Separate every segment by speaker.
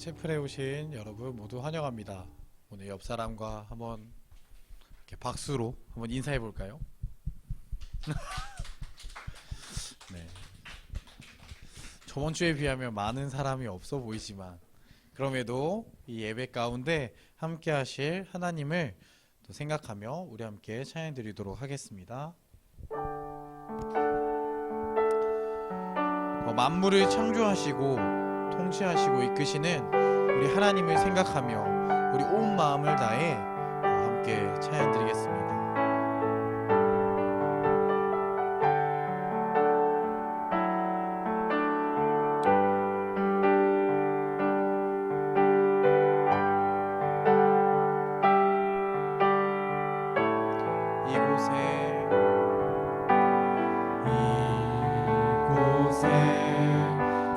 Speaker 1: 채플에 오신 여러분 모두 환영합니다. 오늘 옆 사람과 한번 이렇게 박수로 한번 인사해 볼까요? 네. 저번 주에 비하면 많은 사람이 없어 보이지만 그럼에도 이 예배 가운데 함께 하실 하나님을 또 생각하며 우리 함께 찬양 드리도록 하겠습니다. 만물을 창조하시고 통치하시고 이끄시는 우리 하나님을 생각하며 우리 온 마음을 다해 함께 찬양 드리겠습니다.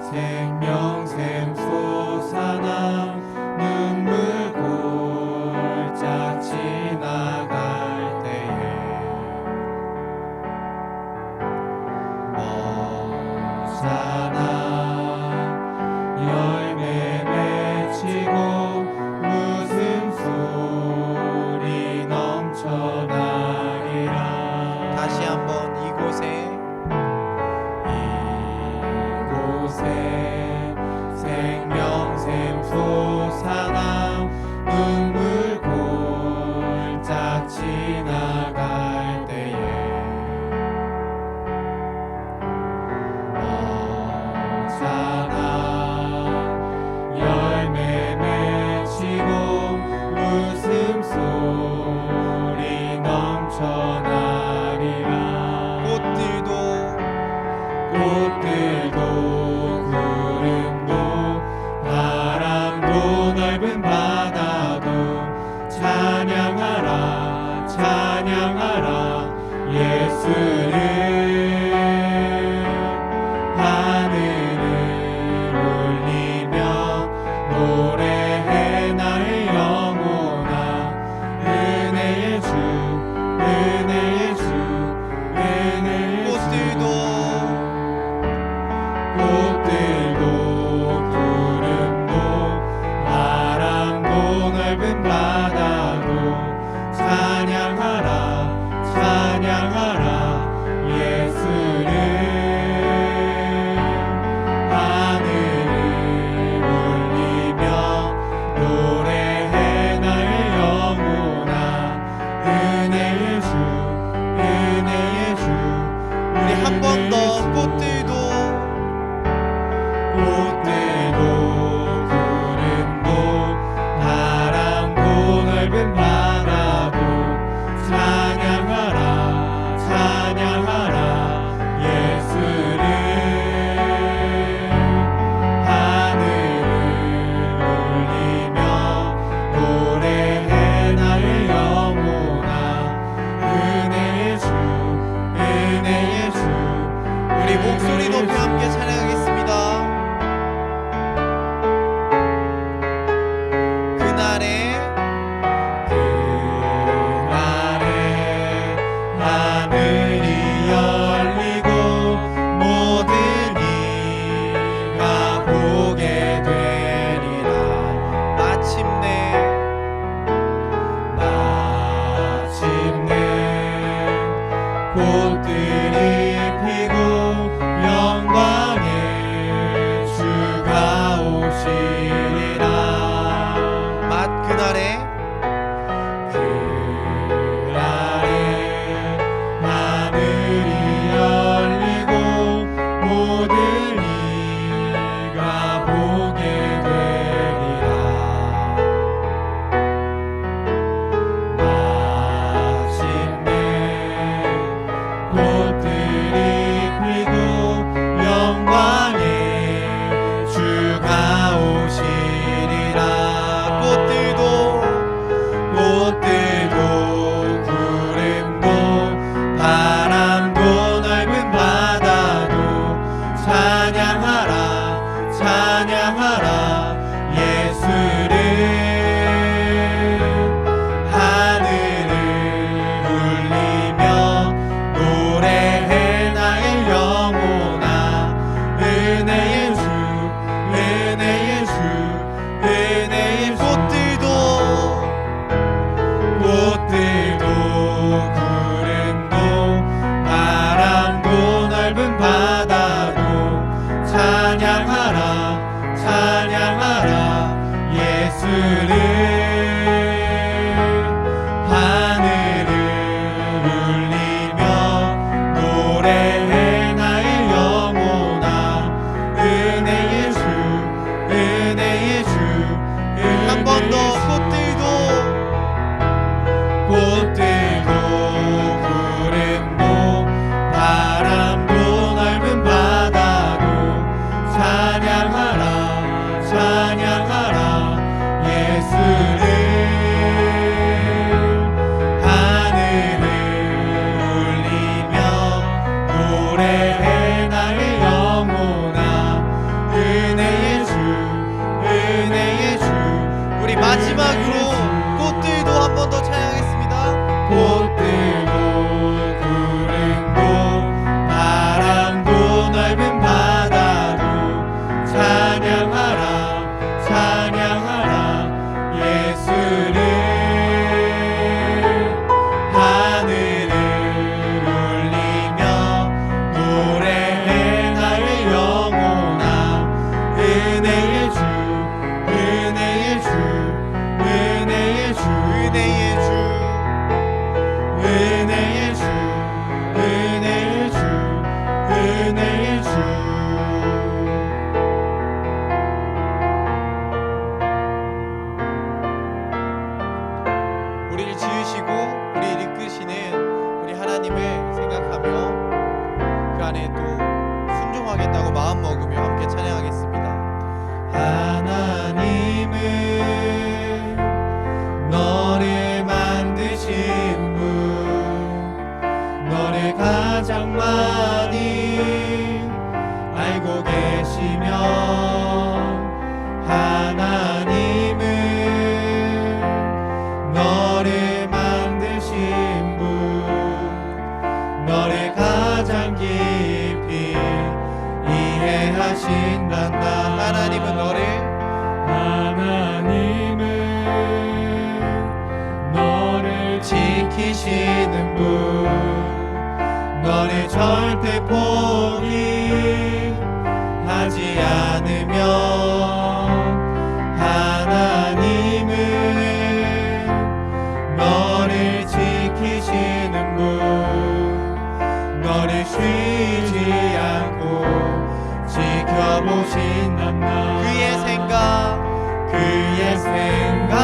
Speaker 2: 생명샘 솟아나 눈물 골짝 지나갈 때에 어사나 열매 맺히고 웃음소리 넘쳐나리라.
Speaker 1: 다시 한번 이곳에
Speaker 2: 생명샘 솟아나 눈물 골짝 지나갈 때에 어사나 열매 맺히고 웃음소리 넘쳐나리라. 꽃들도 넓은 바다도 찬양하라 찬양하라 예수를. 하늘을 울리며 노래해 나의 영혼아. 은혜의 주 은혜의 주 은혜의 주. 꽃들도 넓은 바다도 찬양하라 찬양하라 예수를. 하늘을 울리며 노래해 나의 영혼아. 은혜의 주 은혜의 주.
Speaker 1: 우리 한 번 더 꽃들도
Speaker 2: 넓은 바다도 찬양하라 찬양하라 예수를. 하늘을 울리며 노래해 나의 영혼아. 은혜의 주 은혜의 주.
Speaker 1: 우리 목소리 높이 함께 찬양하겠습니다. 그날에
Speaker 2: 하늘이 열리고 모든 이가 보게 되리라.
Speaker 1: 마침내
Speaker 2: 꽃들이 피고 영광의 주가 오시리라.
Speaker 1: 그날에
Speaker 2: 하늘이 열리고 모든 이가 보게 되리라. 마침내 꽃들이 피고 영광의 주가 오시리라. 꽃들도 구름도 바람도 넓은 바다도 찬양하라 찬양하라 예수를. 하늘을 울리며 노래해 나의 영혼아. 은혜의 주 은혜의 주 함께 하신단다.
Speaker 1: 하나님은
Speaker 2: 너를 지키시는 분, 너를 절대 포기하지 않으며, 하나님은 너를 지키시는 분, 너를 쉬지 않고 지켜보신단다.
Speaker 1: 그의 생각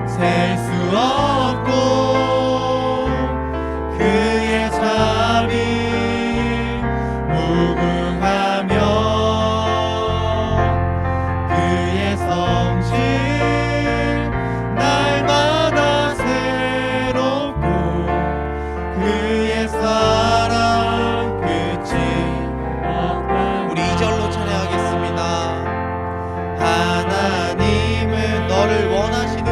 Speaker 2: 셀 수 없고, 그의 자비 무궁하며, 그의 성실 날마다 새롭고, 그의 사랑 끝이 없다.
Speaker 1: 우리 2절로 찬양하겠습니다. 하나님은 너를 원하시는 분,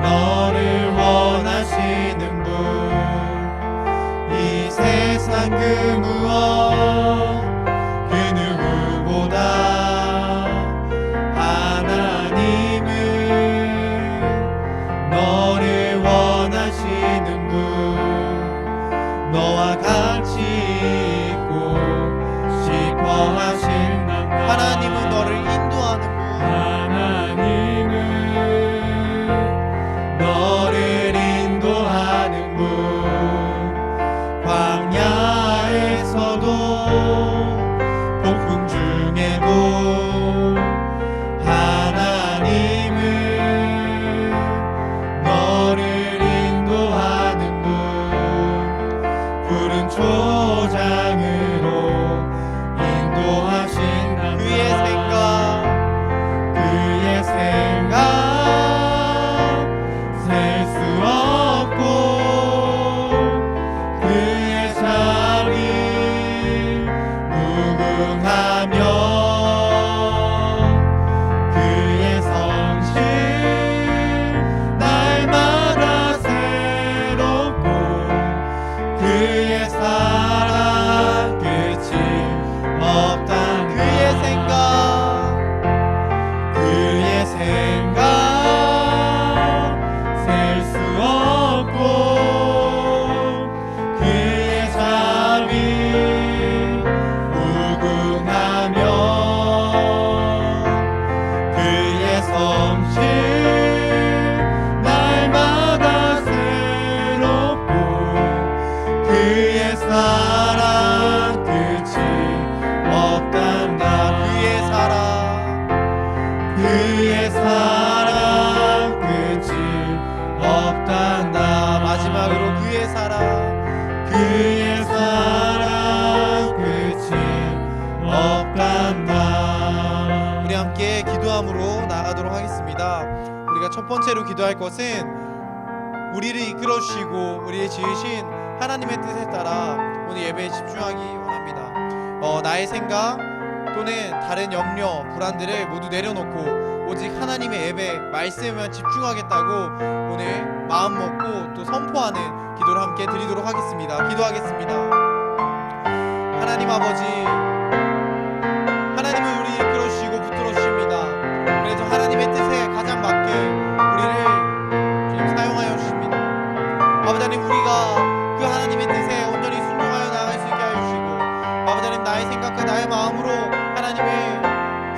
Speaker 2: 너를 원하시는 분, 이 세상 그 무엇 그 누구보다 하나님은 너를 원하시는 분, 너와 같이 있고 싶어 하신단다.
Speaker 1: 하나님은 너를 인도하는 분,
Speaker 2: 하나님은 너를 인도하는 분, 광야에서도 폭풍 중에도 하나님은 너를 인도하는 분, 푸른 초장으로 인도하신단다. 그의 생각 셀 수 없고, 그의 자비 무궁하며, 그의 성실 날마다 새롭고, 그의 사랑 끝이 없다. 그의 생각 셀 수 없고, 그의 자비 무궁하며, 그의 성실 날마다 새롭고, 그의 사랑 끝이 없단다. 그의 사랑 끝이 없단다.
Speaker 1: 마지막으로 그의 사랑
Speaker 2: 끝이 없단다.
Speaker 1: 우리 함께 기도함으로 나아가도록 하겠습니다. 우리가 첫 번째로 기도할 것은 우리를 이끌어 주시고 우리의 지으신 하나님의 뜻에 따라 오늘 예배에 집중하기 원합니다. 나의 생각 또는 다른 염려, 불안들을 모두 내려놓고 오직 하나님의 예배, 말씀에만 집중하겠다고 오늘 마음 먹고 또 선포하는 기도를 함께 드리도록 하겠습니다. 기도하겠습니다. 하나님 아버지, 하나님은 우리를 이끌어 주시고 붙들어 주십니다. 그래서 하나님의 뜻에 가장 맞게 우리를 주님 사용하여 주십니다. 아버지 하나님, 우리가 그 하나님의 뜻에 온전히 순종하여 나아갈 수 있게 하여 주시고, 아버지 하나님, 나의 생각과 나의 마음으로 하나님을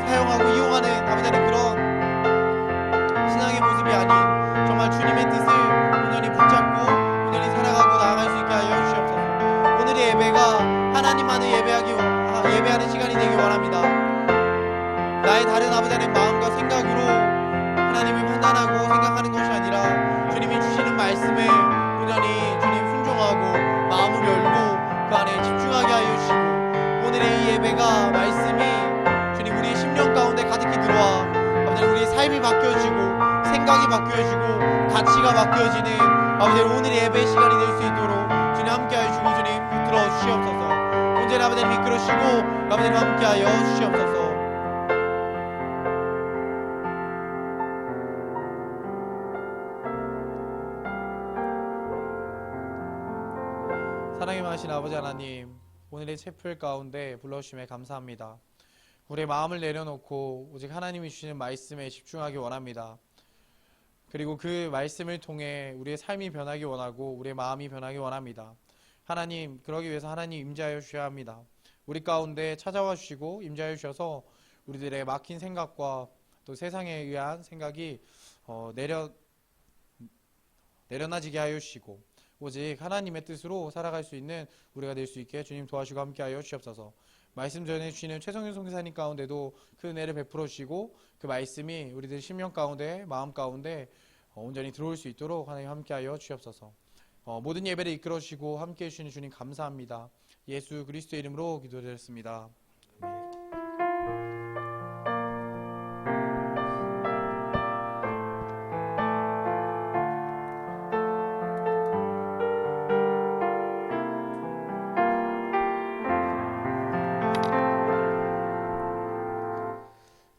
Speaker 1: 사용하고 이용하는 아버지 하나님 그런 신앙의 모습이 아닌 정말 주님의 뜻을 온전히 붙잡고 온전히 살아가고 나아갈 수 있게 하여 주시옵소서. 오늘의 예배가 하나님만을 예배하는 시간이 되길 원합니다. 나의 다른 아버지 하나님 마음과 생각으로 하나님을 판단하고 생각하는 것이 아니라 주님이 주시는 말씀에 온전히 주님 순종하고 마음을 열고 그 안에 집중하게 하여 주시고, 오늘의 이 예배가 말씀이 주님 우리의 심령 가운데 가득히 들어와 아버지 우리의 삶이 바뀌어지고 생각이 바뀌어지고 가치가 바뀌어지는 아버지 오늘의 예배의 시간이 될 수 있도록 주님 함께하여 주시고 주님 붙들어 주시옵소서. 언제나 아버지 이끌어 주시고 아버지 함께하여 주시옵소서. 사랑의 많으신 아버지 하나님, 오늘의 채플 가운데 불러주심에 감사합니다. 우리의 마음을 내려놓고 오직 하나님이 주시는 말씀에 집중하기 원합니다. 그리고 그 말씀을 통해 우리의 삶이 변하기 원하고 우리의 마음이 변하기 원합니다. 하나님, 그러기 위해서 하나님 임재하여 주셔야 합니다. 우리 가운데 찾아와 주시고 임재하여 주셔서 우리들의 막힌 생각과 또 세상에 의한 생각이 내려놔지게 하여 주시고 오직 하나님의 뜻으로 살아갈 수 있는 우리가 될 수 있게 주님 도와주시고 함께하여 주시옵소서. 말씀 전해주시는 최성윤 선교사님 가운데도 그 은혜를 베풀어 주시고 그 말씀이 우리들 심령 가운데 마음 가운데 온전히 들어올 수 있도록 하나님 함께하여 주시옵소서. 모든 예배를 이끌어 주시고 함께해 주시는 주님 감사합니다. 예수 그리스도의 이름으로 기도드렸습니다.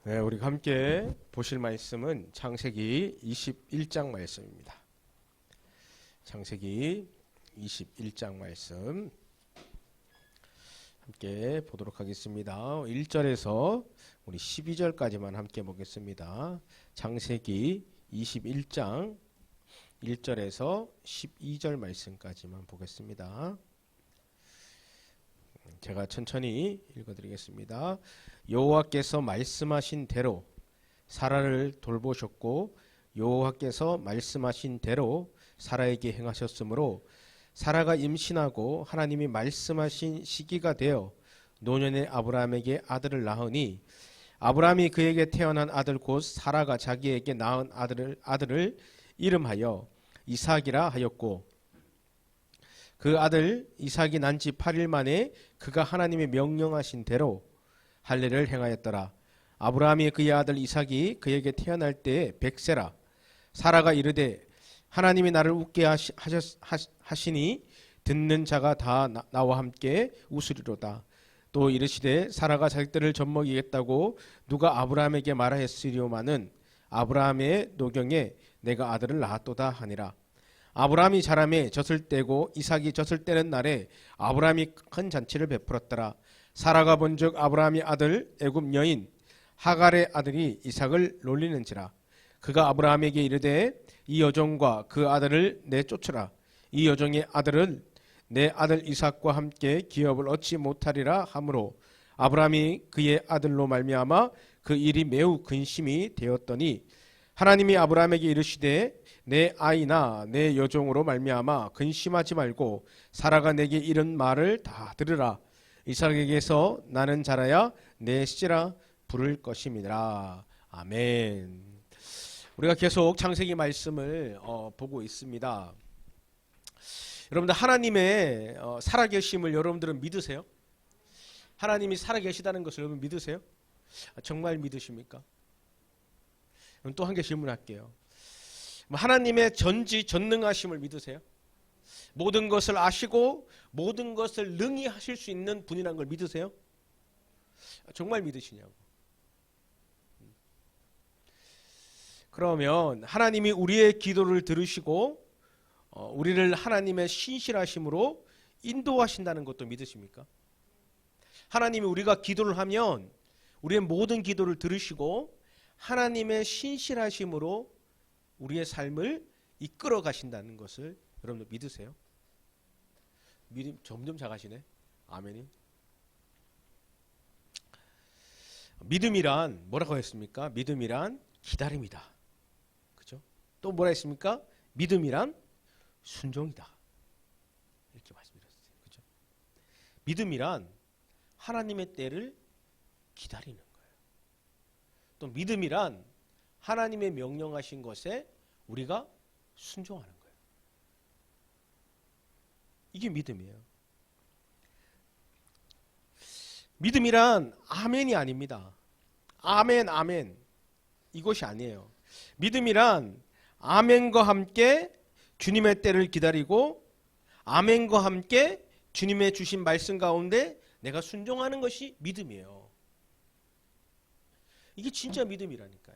Speaker 3: 네, 우리가 함께 보실 말씀은 창세기 21장 말씀입니다. 창세기 21장 말씀 함께 보도록 하겠습니다. 1절에서 우리 12절까지만 함께 보겠습니다. 창세기 21장 1절에서 12절 말씀까지만 보겠습니다. 제가 천천히 읽어드리겠습니다. 여호와께서 말씀하신 대로 사라를 돌보셨고 여호와께서 말씀하신 대로 사라에게 행하셨으므로 사라가 임신하고 하나님이 말씀하신 시기가 되어 노년의 아브라함에게 아들을 낳으니 아브라함이 그에게 태어난 아들 곧 사라가 자기에게 낳은 아들을 이름하여 이삭이라 하였고 그 아들 이삭이 난 지 8일 만에 그가 하나님이 명령하신 대로 할례를 행하였더라. 아브라함이 그의 아들 이삭이 그에게 태어날 때에 100세라. 사라가 이르되 하나님이 나를 웃게 하시니 듣는 자가 다 나와 함께 웃으리로다. 또 이르시되 사라가 자식들을 젖먹이겠다고 누가 아브라함에게 말하였으리오마는 아브라함의 노경에 내가 아들을 낳았도다 하니라. 아브라함이 자라매 젖을 떼고 이삭이 젖을 떼는 날에 아브라함이 큰 잔치를 베풀었더라. 사라가 본즉 아브라함의 아들 애굽 여인 하갈의 아들이 이삭을 놀리는지라. 그가 아브라함에게 이르되 이 여종과 그 아들을 내쫓으라. 이 여종의 아들은 내 아들 이삭과 함께 기업을 얻지 못하리라 하므로 아브라함이 그의 아들로 말미암아 그 일이 매우 근심이 되었더니 하나님이 아브라함에게 이르시되 내 아이나 내 여종으로 말미암아 근심하지 말고 사라가 내게 이른 말을 다 들으라. 이삭에게서 나는 자라야 내 시제라 부를 것임이라. 아멘. 우리가 계속 창세기 말씀을 보고 있습니다. 여러분들 하나님의 살아계심을 여러분들은 믿으세요? 하나님이 살아계시다는 것을 여러분 믿으세요? 정말 믿으십니까? 그럼 또 한 개 질문할게요. 하나님의 전지전능하심을 믿으세요? 모든 것을 아시고 모든 것을 능히 하실 수 있는 분이라는 걸 믿으세요? 정말 믿으시냐고. 그러면 하나님이 우리의 기도를 들으시고 우리를 하나님의 신실하심으로 인도하신다는 것도 믿으십니까? 하나님이 우리가 기도를 하면 우리의 모든 기도를 들으시고 하나님의 신실하심으로 우리의 삶을 이끌어 가신다는 것을 여러분들 믿으세요? 믿음 점점 작아지네. 아멘이. 믿음이란 뭐라고 했습니까? 믿음이란 기다림이다. 그죠? 또 뭐라 했습니까? 믿음이란 순종이다. 이렇게 말씀드렸어요. 그죠? 믿음이란 하나님의 때를 기다리는 거예요. 또 믿음이란 하나님의 명령하신 것에 우리가 순종하는 거예요. 이게 믿음이에요. 믿음이란 아멘이 아닙니다. 아멘 아멘 이것이 아니에요. 믿음이란 아멘과 함께 주님의 때를 기다리고 아멘과 함께 주님의 주신 말씀 가운데 내가 순종하는 것이 믿음이에요. 이게 진짜 믿음이라니까요.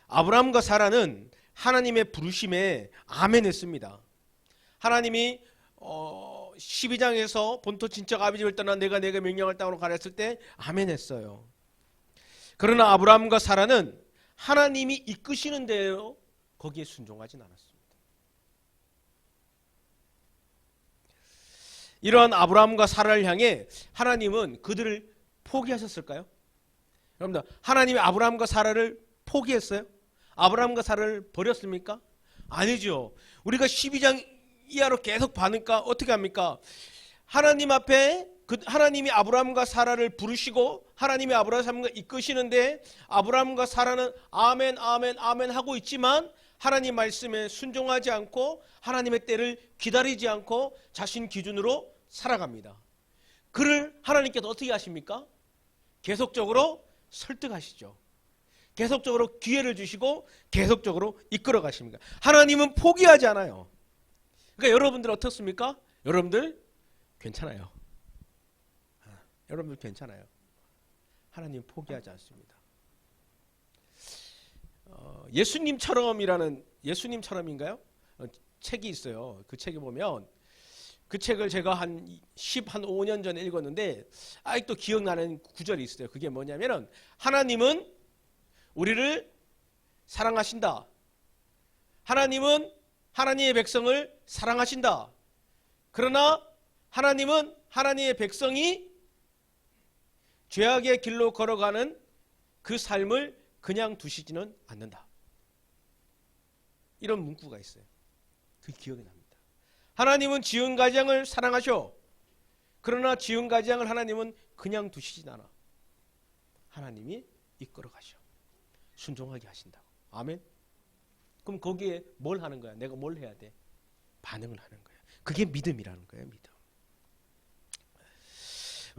Speaker 3: 아브라함과 사라는 하나님의 부르심에 아멘했습니다. 하나님이 12장에서 본토 친척 아비 집을 떠나 내가 내게 명령할 땅으로 가라 했을 때 아멘 했어요. 그러나 아브라함과 사라는 하나님이 이끄시는 대로 거기에 순종하진 않았습니다. 이러한 아브라함과 사라를 향해 하나님은 그들을 포기하셨을까요? 여러분들, 하나님이 아브라함과 사라를 포기했어요? 아브라함과 사라를 버렸습니까? 아니죠. 우리가 12장 이하로 계속 봐니까 어떻게 합니까? 하나님 앞에 하나님이 아브라함과 사라를 부르시고 하나님이 아브라함과 이끄시는데 아브라함과 사라는 아멘 아멘 아멘 하고 있지만 하나님 말씀에 순종하지 않고 하나님의 때를 기다리지 않고 자신 기준으로 살아갑니다. 그를 하나님께서 어떻게 하십니까? 계속적으로 설득하시죠. 계속적으로 기회를 주시고 계속적으로 이끌어 가십니다. 하나님은 포기하지 않아요. 그러니까 여러분들 어떻습니까? 여러분들 괜찮아요. 여러분들 괜찮아요. 하나님 포기하지 않습니다. 예수님처럼인가요? 책이 있어요. 그 책에 보면 그 책을 제가 한 5년 전에 읽었는데 아직도 기억나는 구절이 있어요. 그게 뭐냐면은 하나님은 우리를 사랑하신다. 하나님은 하나님의 백성을 사랑하신다. 그러나 하나님은 하나님의 백성이 죄악의 길로 걸어가는 그 삶을 그냥 두시지는 않는다. 이런 문구가 있어요. 그 기억이 납니다. 하나님은 지은 가장을 사랑하셔. 그러나 지은 가장을 하나님은 그냥 두시진 않아. 하나님이 이끌어 가셔. 순종하게 하신다고. 아멘. 그럼 거기에 뭘 하는 거야? 내가 뭘 해야 돼? 반응을 하는 거야. 그게 믿음이라는 거예요. 믿음.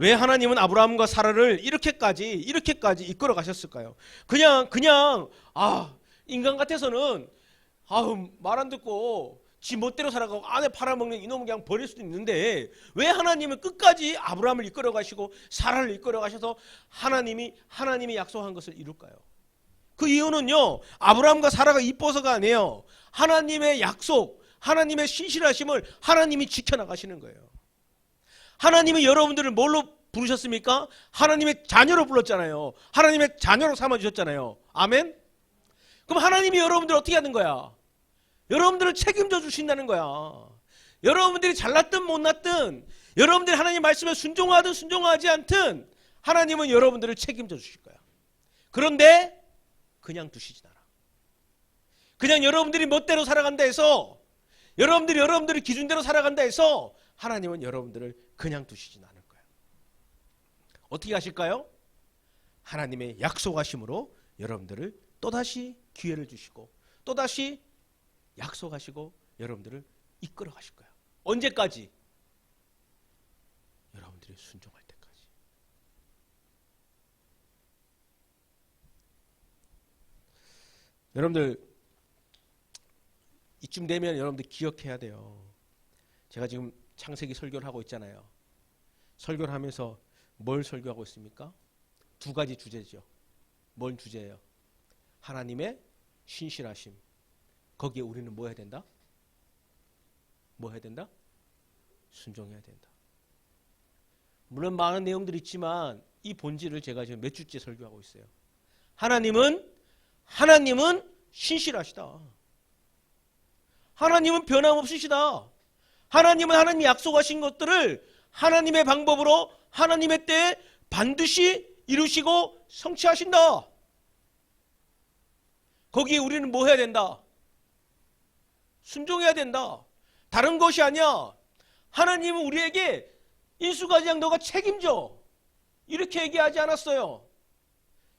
Speaker 3: 왜 하나님은 아브라함과 사라를 이렇게까지 이끌어 가셨을까요? 그냥 인간 같아서는 말 안 듣고 지 멋대로 살아가고 아내 팔아먹는 이놈을 그냥 버릴 수도 있는데 왜 하나님은 끝까지 아브라함을 이끌어 가시고 사라를 이끌어 가셔서 하나님이 약속한 것을 이룰까요? 그 이유는요, 아브라함과 사라가 이뻐서가 아니에요. 하나님의 약속, 하나님의 신실하심을 하나님이 지켜나가시는 거예요. 하나님이 여러분들을 뭘로 부르셨습니까? 하나님의 자녀로 불렀잖아요. 하나님의 자녀로 삼아주셨잖아요. 아멘? 그럼 하나님이 여러분들 어떻게 하는 거야? 여러분들을 책임져 주신다는 거야. 여러분들이 잘났든 못났든 여러분들이 하나님 말씀에 순종하든 순종하지 않든 하나님은 여러분들을 책임져 주실 거야. 그런데 그냥 두시진 않아. 그냥 여러분들이 멋대로 살아간다 해서 여러분들이 기준대로 살아간다 해서 하나님은 여러분들을 그냥 두시진 않을 거예요. 어떻게 하실까요? 하나님의 약속하심으로 여러분들을 또다시 기회를 주시고 또다시 약속하시고 여러분들을 이끌어 가실 거예요. 언제까지? 여러분들이 순종할 때까지. 여러분들 이쯤 되면 여러분들 기억해야 돼요. 제가 지금 창세기 설교를 하고 있잖아요. 설교를 하면서 뭘 설교하고 있습니까? 두 가지 주제죠. 뭔 주제예요? 하나님의 신실하심. 거기에 우리는 뭐 해야 된다? 뭐 해야 된다? 순종해야 된다. 물론 많은 내용들이 있지만 이 본질을 제가 지금 몇 주째 설교하고 있어요. 하나님은 신실하시다. 하나님은 변함없으시다. 하나님은 하나님이 약속하신 것들을 하나님의 방법으로 하나님의 때에 반드시 이루시고 성취하신다. 거기에 우리는 뭐 해야 된다? 순종해야 된다. 다른 것이 아니야. 하나님은 우리에게 인수가지양 너가 책임져. 이렇게 얘기하지 않았어요.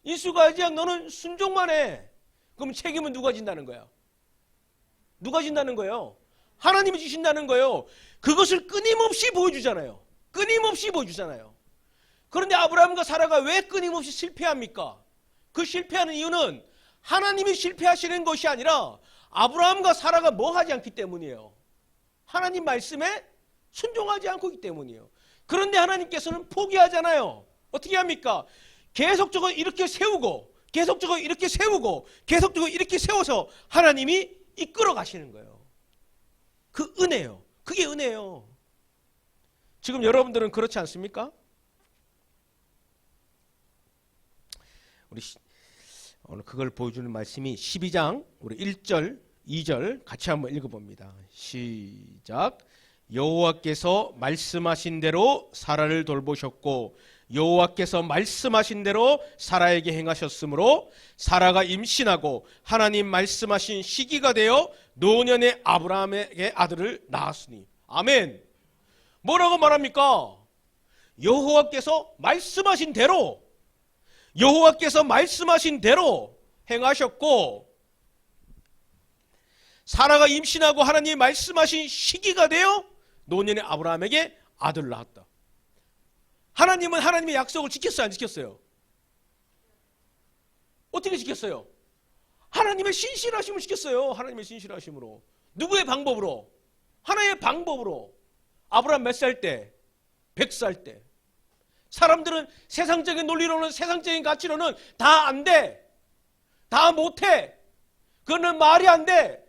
Speaker 3: 인수가지양 너는 순종만 해. 그럼 책임은 누가 진다는 거야? 누가 진다는 거예요? 하나님이 지신다는 거예요. 그것을 끊임없이 보여주잖아요. 끊임없이 보여주잖아요. 그런데 아브라함과 사라가 왜 끊임없이 실패합니까? 그 실패하는 이유는 하나님이 실패하시는 것이 아니라 아브라함과 사라가 뭐 하지 않기 때문이에요. 하나님 말씀에 순종하지 않고 있기 때문이에요. 그런데 하나님께서는 포기하잖아요. 어떻게 합니까? 계속적으로 이렇게 세우고 계속적으로 이렇게 세우고 계속적으로 이렇게 세워서 하나님이 이끌어 가시는 거예요. 그 은혜요. 그게 은혜요. 지금 여러분들은 그렇지 않습니까? 우리 오늘 그걸 보여주는 말씀이 12장 우리 1절 2절 같이 한번 읽어봅니다. 시작. 여호와께서 말씀하신 대로 사라를 돌보셨고 여호와께서 말씀하신 대로 사라에게 행하셨으므로 사라가 임신하고 하나님 말씀하신 시기가 되어 노년의 아브라함에게 아들을 낳았으니. 아멘. 뭐라고 말합니까? 여호와께서 말씀하신 대로 행하셨고 사라가 임신하고 하나님이 말씀하신 시기가 되어 노년의 아브라함에게 아들을 낳았다. 하나님은 하나님의 약속을 지켰어요, 안 지켰어요? 어떻게 지켰어요? 하나님의 신실하심을 지켰어요. 하나님의 신실하심으로. 누구의 방법으로? 하나님의 방법으로. 아브라함 몇 살 때? 100살 때. 사람들은 세상적인 논리로는, 세상적인 가치로는 다 안 돼. 다 못해. 그거는 말이 안 돼.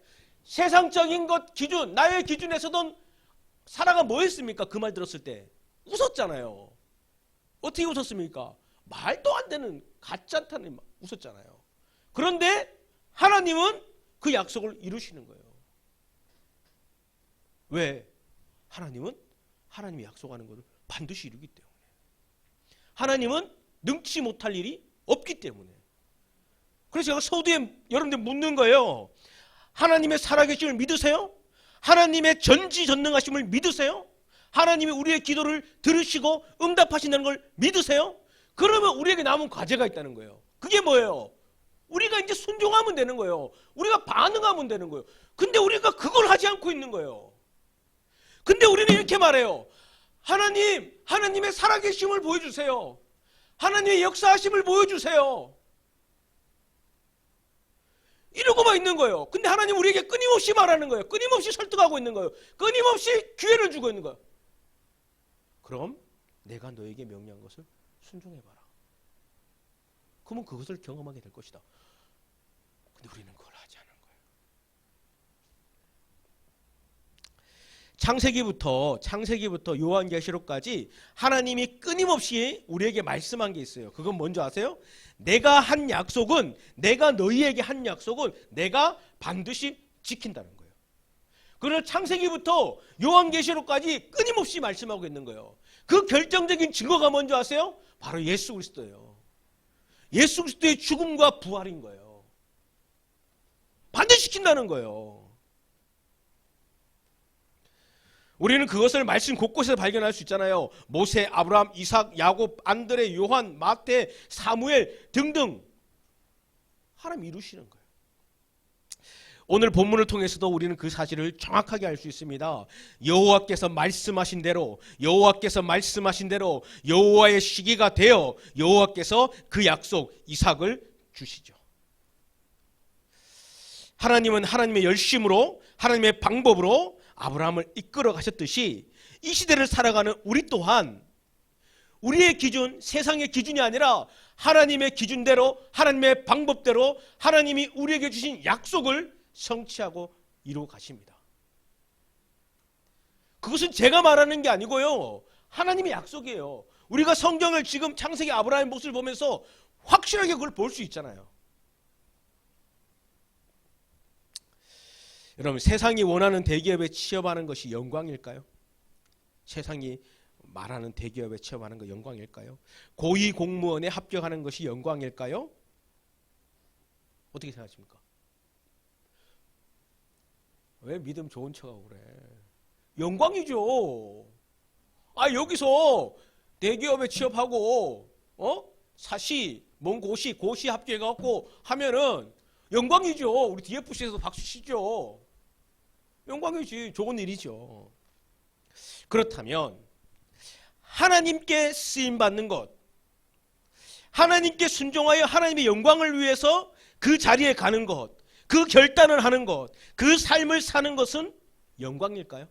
Speaker 3: 세상적인 것 기준, 나의 기준에서는 사라가 뭐 했습니까? 그 말 들었을 때 웃었잖아요. 어떻게 웃었습니까? 말도 안 되는 가짜탄에 웃었잖아요. 그런데 하나님은 그 약속을 이루시는 거예요. 왜? 하나님은 하나님이 약속하는 것을 반드시 이루기 때문에. 하나님은 능치 못할 일이 없기 때문에. 그래서 제가 서두에 여러분들 묻는 거예요. 하나님의 살아계심을 믿으세요? 하나님의 전지전능하심을 믿으세요? 하나님이 우리의 기도를 들으시고 응답하신다는 걸 믿으세요? 그러면 우리에게 남은 과제가 있다는 거예요. 그게 뭐예요? 우리가 이제 순종하면 되는 거예요. 우리가 반응하면 되는 거예요. 근데 우리가 그걸 하지 않고 있는 거예요. 근데 우리는 이렇게 말해요. 하나님의 살아계심을 보여주세요. 하나님의 역사하심을 보여주세요. 이러고만 있는 거예요. 근데 하나님 우리에게 끊임없이 말하는 거예요. 끊임없이 설득하고 있는 거예요. 끊임없이 기회를 주고 있는 거예요. 그럼 내가 너에게 명령한 것을 순종해봐라. 그러면 그것을 경험하게 될 것이다. 근데 우리는 그걸 하지 않은 거예요. 창세기부터 요한계시록까지 하나님이 끊임없이 우리에게 말씀한 게 있어요. 그건 뭔지 아세요? 내가 너희에게 한 약속은 내가 반드시 지킨다는 거예요. 그래서 창세기부터 요한계시록까지 끊임없이 말씀하고 있는 거예요. 그 결정적인 증거가 뭔지 아세요? 바로 예수 그리스도예요. 예수 그리스도의 죽음과 부활인 거예요. 반드시 지킨다는 거예요. 우리는 그것을 말씀 곳곳에서 발견할 수 있잖아요. 모세, 아브라함, 이삭, 야곱, 안드레, 요한, 마태, 사무엘 등등 하나님 이루시는 거예요. 오늘 본문을 통해서도 우리는 그 사실을 정확하게 알 수 있습니다. 여호와께서 말씀하신 대로 여호와의 시기가 되어 여호와께서 그 약속 이삭을 주시죠. 하나님은 하나님의 열심으로 하나님의 방법으로 아브라함을 이끌어 가셨듯이 이 시대를 살아가는 우리 또한 우리의 기준, 세상의 기준이 아니라 하나님의 기준대로, 하나님의 방법대로 하나님이 우리에게 주신 약속을 성취하고 이루어 가십니다. 그것은 제가 말하는 게 아니고요. 하나님의 약속이에요. 우리가 성경을 지금 창세기 아브라함의 모습을 보면서 확실하게 그걸 볼 수 있잖아요. 여러분, 세상이 원하는 대기업에 취업하는 것이 영광일까요? 세상이 말하는 대기업에 취업하는 거 영광일까요? 고위 공무원에 합격하는 것이 영광일까요? 어떻게 생각하십니까? 왜 믿음 좋은 척하고 그래? 영광이죠. 여기서 대기업에 취업하고 사시, 고시 합격해갖고 하면은 영광이죠. 우리 DFC에서 박수 치죠. 영광이지. 좋은 일이죠. 그렇다면 하나님께 쓰임받는 것, 하나님께 순종하여 하나님의 영광을 위해서 그 자리에 가는 것, 그 결단을 하는 것, 그 삶을 사는 것은 영광일까요?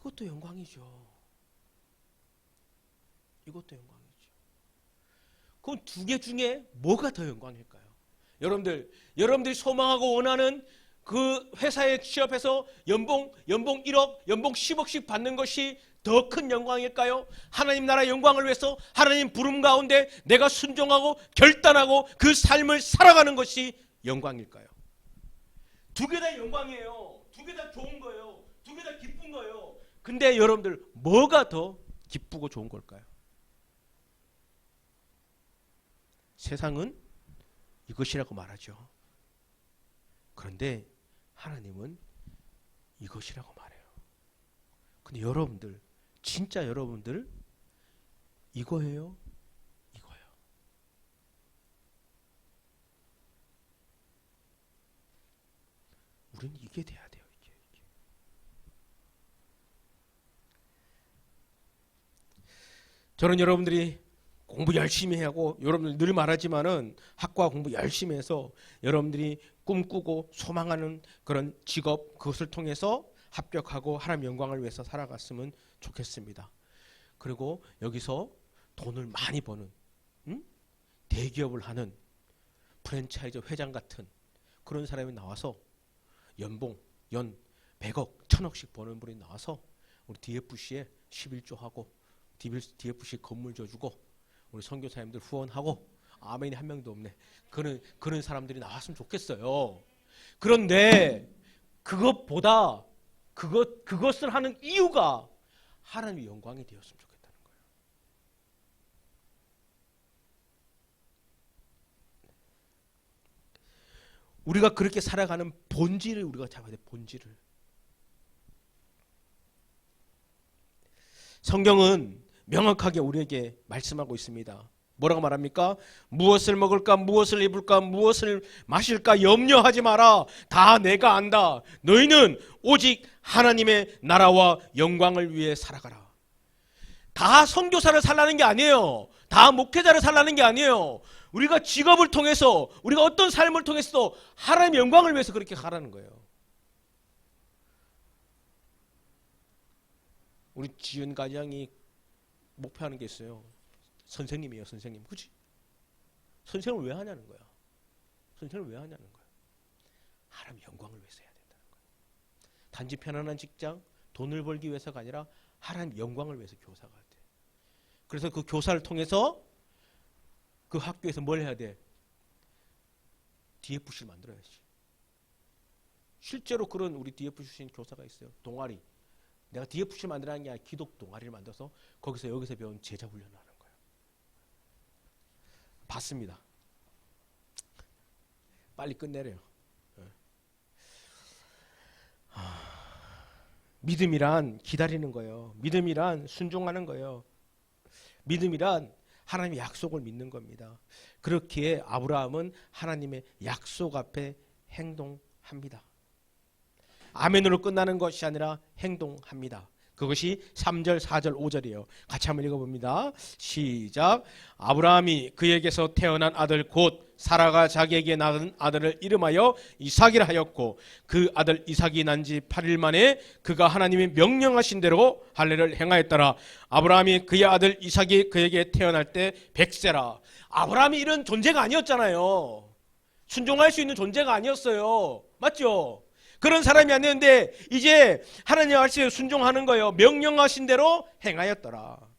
Speaker 3: 이것도 영광이죠. 이것도 영광이죠. 그럼 두 개 중에 뭐가 더 영광일까요? 여러분들이 소망하고 원하는 그 회사에 취업해서 연봉 1억, 연봉 10억씩 받는 것이 더 큰 영광일까요? 하나님 나라 영광을 위해서 하나님 부름 가운데 내가 순종하고 결단하고 그 삶을 살아가는 것이 영광일까요? 두 개 다 영광이에요. 두 개 다 좋은 거예요. 두 개 다 기쁜 거예요. 근데 여러분들 뭐가 더 기쁘고 좋은 걸까요? 세상은 이것이라고 말하죠. 그런데 하나님은 이것이라고 말해요. 근데 여러분들, 진짜 여러분들 이거예요? 이거예요. 우리는 이게 돼야 돼요. 이게. 저는 여러분들이 공부 열심히 하고, 여러분들 늘 말하지만은 학과 공부 열심히 해서 여러분들이 꿈꾸고 소망하는 그런 직업, 그것을 통해서 합격하고 하나님 영광을 위해서 살아갔으면 좋겠습니다. 그리고 여기서 돈을 많이 버는 대기업을 하는 프랜차이즈 회장 같은 그런 사람이 나와서 연봉 연 100억, 1000억씩 버는 분이 나와서 우리 DFC에 11조 하고 DFC 건물 줘주고 우리 선교사님들 후원하고, 아멘이 한 명도 없네. 그런 사람들이 나왔으면 좋겠어요. 그런데 그것보다 그것을 하는 이유가 하나님의 영광이 되었으면 좋겠다는 거예요. 우리가 그렇게 살아가는 본질을 우리가 잡아야 돼. 본질을. 성경은 명확하게 우리에게 말씀하고 있습니다. 뭐라고 말합니까? 무엇을 먹을까, 무엇을 입을까, 무엇을 마실까 염려하지 마라. 다 내가 안다. 너희는 오직 하나님의 나라와 영광을 위해 살아가라. 다 선교사를 살라는 게 아니에요. 다 목회자를 살라는 게 아니에요. 우리가 직업을 통해서, 우리가 어떤 삶을 통해서도 하나님의 영광을 위해서 그렇게 가라는 거예요. 우리 지은 가장이 목표하는 게 있어요. 선생님이에요, 선생님. 그치? 선생을 왜 하냐는 거야. 선생을 왜 하냐는 거야. 하나님 영광을 위해서 해야 된다는 거야. 단지 편안한 직장, 돈을 벌기 위해서가 아니라 하나님 영광을 위해서 교사가 돼. 그래서 그 교사를 통해서 그 학교에서 뭘 해야 돼? DFC를 만들어야지. 실제로 그런 우리 DFC 출신 교사가 있어요. 동아리. 내가 DFC를 만들라는 게 아니라 기독 동아리를 만들어서 거기서 여기서 배운 제자 훈련을 하는 거예요. 봤습니다. 빨리 끝내래요. 믿음이란 기다리는 거예요. 믿음이란 순종하는 거예요. 믿음이란 하나님의 약속을 믿는 겁니다. 그렇기에 아브라함은 하나님의 약속 앞에 행동합니다. 아멘으로 끝나는 것이 아니라 행동합니다. 그것이 3절, 4절, 5절이에요. 같이 한번 읽어봅니다. 시작. 아브라함이 그에게서 태어난 아들 곧 사라가 자기에게 낳은 아들을 이름하여 이삭이라 하였고, 그 아들 이삭이 난 지 8일 만에 그가 하나님이 명령하신 대로 할례를 행하였더라. 아브라함이 그의 아들 이삭이 그에게 태어날 때 100세라. 아브라함이 이런 존재가 아니었잖아요. 순종할 수 있는 존재가 아니었어요. 맞죠? 그런 사람이 아니었는데 이제 하나님의 말씀에 순종하는 거예요. 명령하신 대로 행하였더라.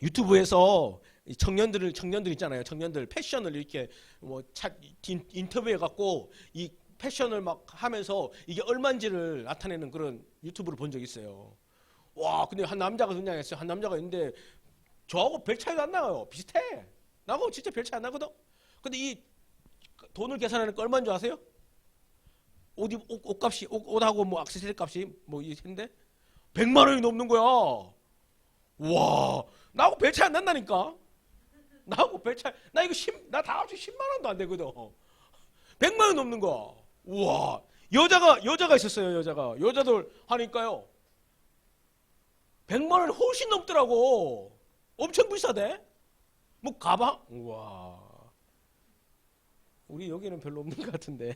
Speaker 3: 유튜브에서 청년들 있잖아요. 청년들 패션을 이렇게 인터뷰해 갖고 이 패션을 막 하면서 이게 얼마인지를 나타내는 그런 유튜브를 본 적이 있어요. 와, 근데 한 남자가 등장했어요. 한 남자가 있는데 저하고 별 차이도 안 나요. 비슷해. 나하고 진짜 별 차이 안 나거든. 근데 이 돈을 계산하는 거 얼마인 줄 아세요? 옷값이, 옷하고 뭐 액세서리 값이 뭐 이랬는데 100만 원이 넘는 거야. 와, 나하고 별 차이 안 난다니까. 나하고 별 차이, 나 다 합쳐 10만 원도 안 되거든. 100만 원 넘는 거야. 우와, 여자가 있었어요. 여자들 하니까요 100만 원이 훨씬 넘더라고. 엄청 비싸대. 뭐 가방? 우와, 우리 여기는 별로 없는 것 같은데.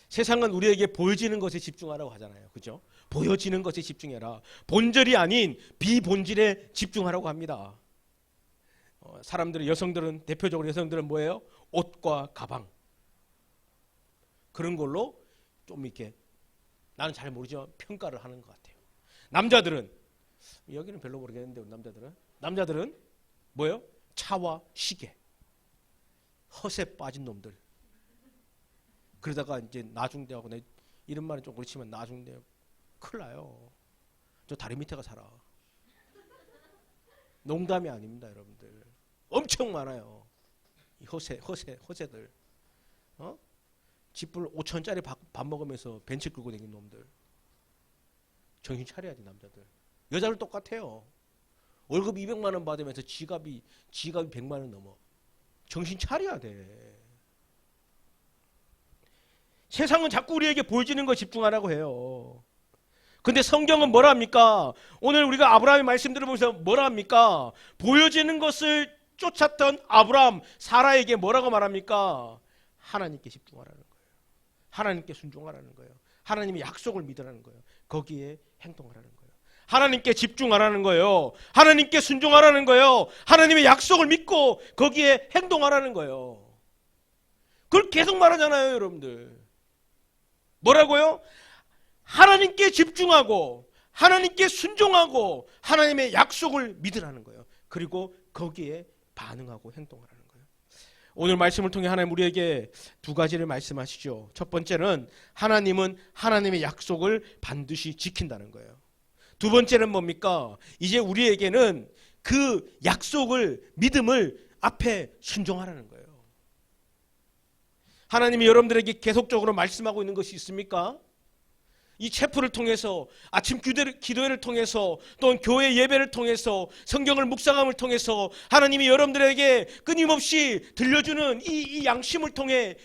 Speaker 3: 세상은 우리에게 보여지는 것에 집중하라고 하잖아요. 그죠? 보여지는 것에 집중해라. 본질이 아닌 비본질에 집중하라고 합니다. 사람들은, 여성들은, 대표적으로 여성들은 뭐예요? 옷과 가방. 그런 걸로 좀 이렇게, 나는 잘 모르지만 평가를 하는 것 같아요. 남자들은, 여기는 별로 모르겠는데, 남자들은 뭐예요? 차와 시계. 허세 빠진 놈들. 그러다가 이제 나중대하고, 내 이런 말은 좀 그렇지만 나중대 큰일 나요. 저 다리 밑에가 살아. 농담이 아닙니다, 여러분들. 엄청 많아요. 이 허세들. 집불 5천짜리 밥 먹으면서 벤치 끌고 다니는 놈들. 정신 차려야지, 남자들. 여자들 똑같아요. 월급 200만 원 받으면서 지갑이 100만 원 넘어. 정신 차려야 돼. 세상은 자꾸 우리에게 보여지는 거 집중하라고 해요. 근데 성경은 뭐라 합니까? 오늘 우리가 아브라함의 말씀 들어보면서 뭐라 합니까? 보여지는 것을 쫓았던 아브라함, 사라에게 뭐라고 말합니까? 하나님께 집중하라는 거예요. 하나님께 순종하라는 거예요. 하나님의 약속을 믿으라는 거예요. 거기에 행동하라는 거예요. 하나님께 집중하라는 거예요. 하나님께 순종하라는 거예요. 하나님의 약속을 믿고 거기에 행동하라는 거예요. 그걸 계속 말하잖아요, 여러분들. 뭐라고요? 하나님께 집중하고 하나님께 순종하고 하나님의 약속을 믿으라는 거예요. 그리고 거기에 반응하고 행동하라는 거예요. 오늘 말씀을 통해 하나님 우리에게 두 가지를 말씀하시죠. 첫 번째는 하나님은 하나님의 약속을 반드시 지킨다는 거예요. 두 번째는 뭡니까? 이제 우리에게는 그 약속을, 믿음을 앞에 순종하라는 거예요. 하나님이 여러분들에게 계속적으로 말씀하고 있는 것이 있습니까? 이 체프를 통해서, 아침 기도회를 통해서, 또는 교회 예배를 통해서, 성경을 묵상함을 통해서 하나님이 여러분들에게 끊임없이 들려주는 이 양심을 통해,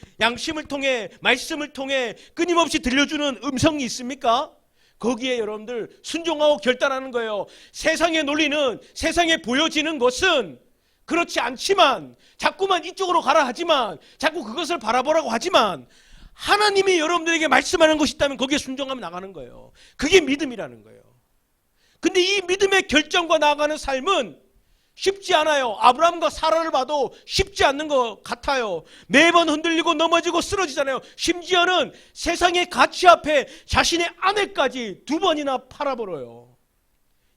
Speaker 3: 말씀을 통해 끊임없이 들려주는 음성이 있습니까? 거기에 여러분들 순종하고 결단하는 거예요. 세상의 논리는, 세상에 보여지는 것은 그렇지 않지만, 자꾸만 이쪽으로 가라 하지만, 자꾸 그것을 바라보라고 하지만, 하나님이 여러분들에게 말씀하는 것이 있다면 거기에 순종하면 나가는 거예요. 그게 믿음이라는 거예요. 근데 이 믿음의 결정과 나아가는 삶은 쉽지 않아요. 아브라함과 사라를 봐도 쉽지 않는 것 같아요. 매번 흔들리고 넘어지고 쓰러지잖아요. 심지어는 세상의 가치 앞에 자신의 아내까지 2번이나 팔아버려요.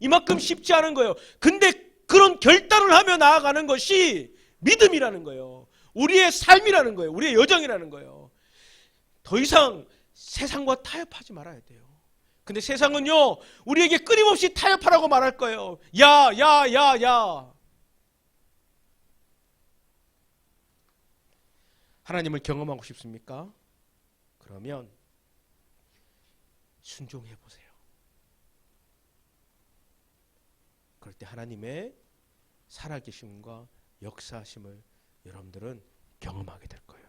Speaker 3: 이만큼 쉽지 않은 거예요. 근데 그런 결단을 하며 나아가는 것이 믿음이라는 거예요. 우리의 삶이라는 거예요. 우리의 여정이라는 거예요. 더 이상 세상과 타협하지 말아야 돼요. 근데 세상은요, 우리에게 끊임없이 타협하라고 말할 거예요. 야. 하나님을 경험하고 싶습니까? 그러면 순종해 보세요. 그럴 때 하나님의 살아계심과 역사하심을 여러분들은 경험하게 될 거예요.